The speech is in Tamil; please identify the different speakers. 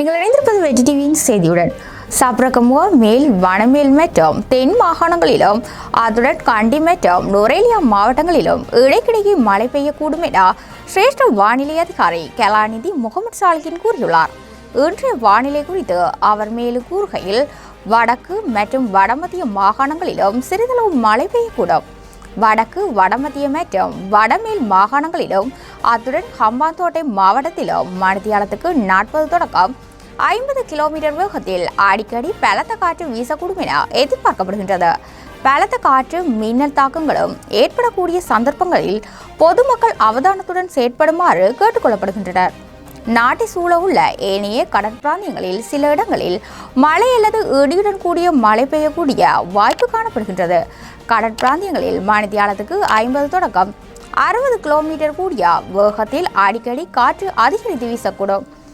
Speaker 1: நீங்கள் இணைந்திருப்பது VettriTVயின் செய்தியுடன். சப்ரகமுவ மேல் வனமேல் மற்றும் தென் மாகாணங்களிலும் அதுடன் கண்டி மற்றும் நுரேலியா மாவட்டங்களிலும் இடைக்கிடையே மழை பெய்யக்கூடும் என சிரேஷ்ட வானிலை அதிகாரி கலாநிதி முகமது சாலிகின் கூறியுள்ளார். இன்றைய வானிலை குறித்து அவர் மேலும் கூறுகையில், வடக்கு மற்றும் வடமத்திய மாகாணங்களிலும் சிறிதளவு மழை பெய்யக்கூடும். வடக்கு, வடமத்திய மற்றும் வடமேல் மாகாணங்களிலும் அத்துடன் ஹம்பாந்தோட்டை மாவட்டத்திலும் மணித்தியாலத்துக்கு 40 தொடக்கம் 50 கிலோமீட்டர் வேகத்தில் அடிக்கடி பலத்த காற்று வீசக்கூடும் என எதிர்பார்க்கப்படுகின்றது. பலத்த காற்று, மின்னல் தாக்கங்களும் ஏற்படக்கூடிய சந்தர்ப்பங்களில் பொதுமக்கள் அவதானத்துடன் செயற்படுமாறு கேட்டுக்கொள்ளப்படுகின்றனர். நாட்டை சூழ உள்ள ஏனைய கடற்பிராந்தியங்களில் சில இடங்களில் மழை அல்லது இடியுடன் கூடிய மழை பெய்யக்கூடிய வாய்ப்பு காணப்படுகின்றது. கடற்பிராந்தியங்களில் மணித்தியாலத்துக்கு 50 தொடக்கம் 60 கிலோமீட்டர் கூடிய வேகத்தில் அடிக்கடி காற்று அதிகரித்து வீசக்கூடும்.